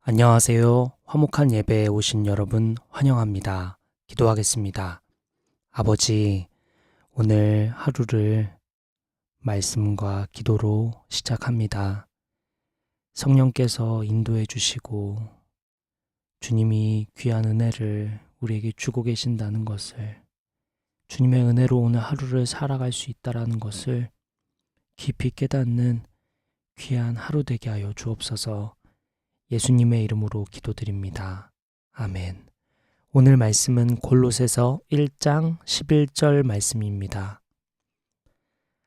안녕하세요. 화목한 예배에 오신 여러분 환영합니다. 기도하겠습니다. 아버지, 오늘 하루를 말씀과 기도로 시작합니다. 성령께서 인도해 주시고 주님이 귀한 은혜를 우리에게 주고 계신다는 것을, 주님의 은혜로 오늘 하루를 살아갈 수 있다는 것을 깊이 깨닫는 귀한 하루 되게 하여 주옵소서. 예수님의 이름으로 기도드립니다. 아멘. 오늘 말씀은 골로새서 1장 11절 말씀입니다.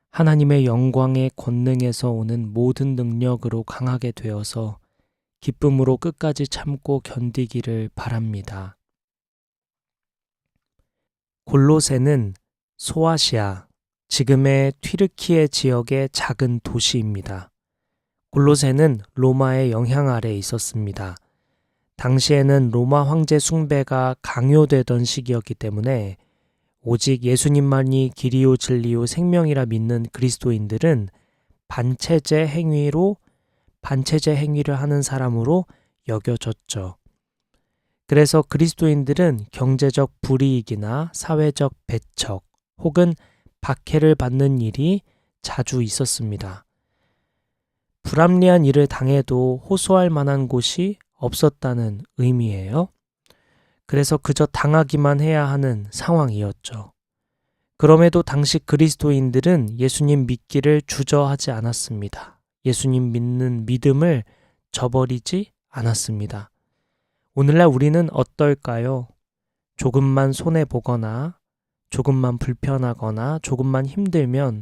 하나님의 영광의 권능에서 오는 모든 능력으로 강하게 되어서 기쁨으로 끝까지 참고 견디기를 바랍니다. 골로새는 소아시아, 지금의 튀르키예 지역의 작은 도시입니다. 골로새는 로마의 영향 아래 있었습니다. 당시에는 로마 황제 숭배가 강요되던 시기였기 때문에 오직 예수님만이 길이요 진리요 생명이라 믿는 그리스도인들은 반체제 행위를 하는 사람으로 여겨졌죠. 그래서 그리스도인들은 경제적 불이익이나 사회적 배척 혹은 박해를 받는 일이 자주 있었습니다. 불합리한 일을 당해도 호소할 만한 곳이 없었다는 의미예요. 그래서 그저 당하기만 해야 하는 상황이었죠. 그럼에도 당시 그리스도인들은 예수님 믿기를 주저하지 않았습니다. 예수님 믿는 믿음을 저버리지 않았습니다. 오늘날 우리는 어떨까요? 조금만 손해보거나, 조금만 불편하거나, 조금만 힘들면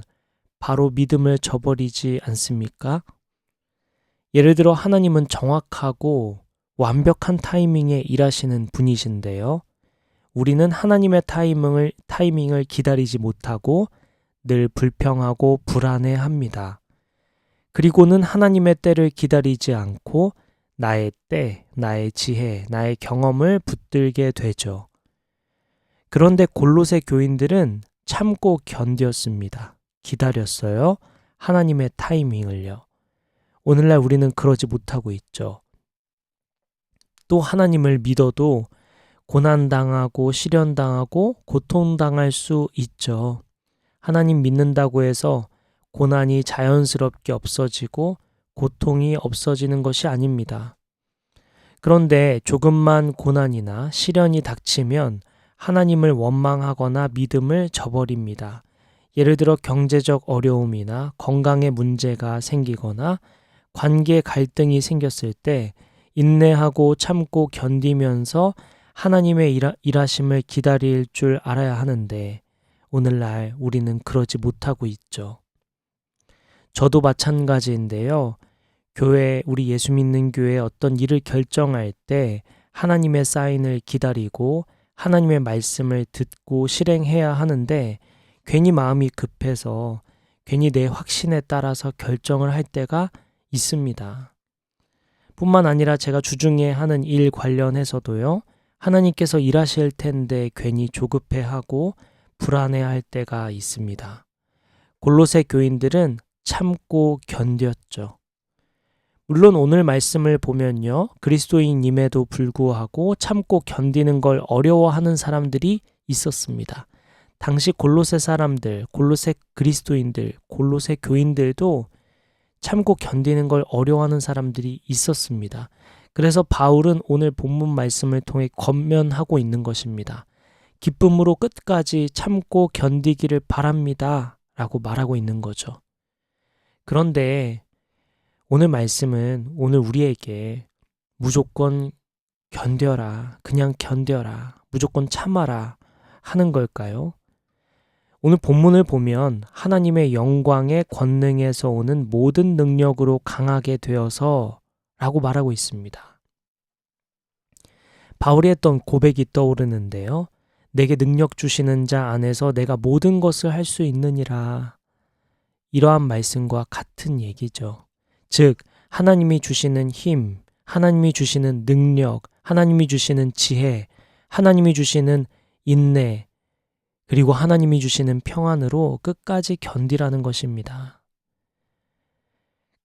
바로 믿음을 저버리지 않습니까? 예를 들어 하나님은 정확하고 완벽한 타이밍에 일하시는 분이신데요. 우리는 하나님의 타이밍을 기다리지 못하고 늘 불평하고 불안해합니다. 그리고는 하나님의 때를 기다리지 않고 나의 때, 나의 지혜, 나의 경험을 붙들게 되죠. 그런데 골로새 교인들은 참고 견뎠습니다. 기다렸어요. 하나님의 타이밍을요. 오늘날 우리는 그러지 못하고 있죠. 또 하나님을 믿어도 고난당하고 시련당하고 고통당할 수 있죠. 하나님 믿는다고 해서 고난이 자연스럽게 없어지고 고통이 없어지는 것이 아닙니다. 그런데 조금만 고난이나 시련이 닥치면 하나님을 원망하거나 믿음을 저버립니다. 예를 들어 경제적 어려움이나 건강에 문제가 생기거나 관계 갈등이 생겼을 때 인내하고 참고 견디면서 하나님의 일하심을 기다릴 줄 알아야 하는데 오늘날 우리는 그러지 못하고 있죠. 저도 마찬가지인데요. 우리 예수 믿는 교회에 어떤 일을 결정할 때 하나님의 사인을 기다리고 하나님의 말씀을 듣고 실행해야 하는데 괜히 마음이 급해서 괜히 내 확신에 따라서 결정을 할 때가 있습니다. 뿐만 아니라 제가 주중에 하는 일 관련해서도요. 하나님께서 일하실 텐데 괜히 조급해하고 불안해할 때가 있습니다. 골로새 교인들은 참고 견뎠죠. 물론 오늘 말씀을 보면요. 그리스도인임에도 불구하고 참고 견디는 걸 어려워하는 사람들이 있었습니다. 당시 골로새 사람들, 골로새 그리스도인들, 골로새 교인들도 참고 견디는 걸 어려워하는 사람들이 있었습니다. 그래서 바울은 오늘 본문 말씀을 통해 권면하고 있는 것입니다. 기쁨으로 끝까지 참고 견디기를 바랍니다. 라고 말하고 있는 거죠. 그런데 오늘 말씀은 오늘 우리에게 무조건 견뎌라, 그냥 견뎌라, 무조건 참아라 하는 걸까요? 오늘 본문을 보면 하나님의 영광의 권능에서 오는 모든 능력으로 강하게 되어서 라고 말하고 있습니다. 바울이 했던 고백이 떠오르는데요. 내게 능력 주시는 자 안에서 내가 모든 것을 할 수 있느니라. 이러한 말씀과 같은 얘기죠. 즉 하나님이 주시는 힘, 하나님이 주시는 능력, 하나님이 주시는 지혜, 하나님이 주시는 인내, 그리고 하나님이 주시는 평안으로 끝까지 견디라는 것입니다.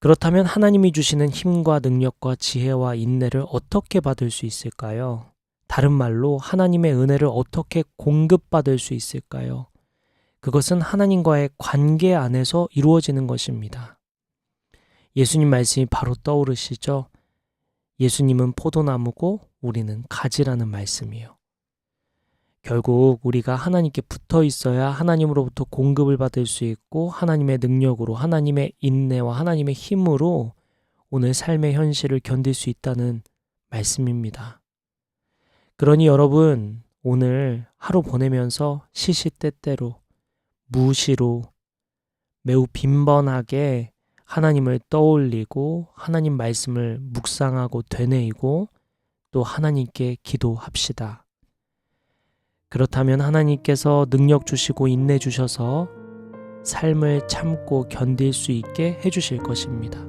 그렇다면 하나님이 주시는 힘과 능력과 지혜와 인내를 어떻게 받을 수 있을까요? 다른 말로 하나님의 은혜를 어떻게 공급받을 수 있을까요? 그것은 하나님과의 관계 안에서 이루어지는 것입니다. 예수님 말씀이 바로 떠오르시죠? 예수님은 포도나무고 우리는 가지라는 말씀이요. 결국 우리가 하나님께 붙어 있어야 하나님으로부터 공급을 받을 수 있고 하나님의 능력으로 하나님의 인내와 하나님의 힘으로 오늘 삶의 현실을 견딜 수 있다는 말씀입니다. 그러니 여러분 오늘 하루 보내면서 시시때때로 무시로 매우 빈번하게 하나님을 떠올리고 하나님 말씀을 묵상하고 되뇌이고 또 하나님께 기도합시다. 그렇다면 하나님께서 능력 주시고 인내 주셔서 삶을 참고 견딜 수 있게 해주실 것입니다.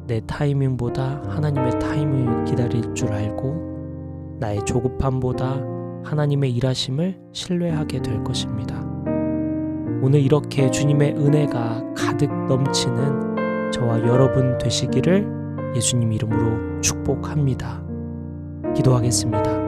내 타이밍보다 하나님의 타이밍을 기다릴 줄 알고 나의 조급함보다 하나님의 일하심을 신뢰하게 될 것입니다. 오늘 이렇게 주님의 은혜가 가득 넘치는 저와 여러분 되시기를 예수님 이름으로 축복합니다. 기도하겠습니다.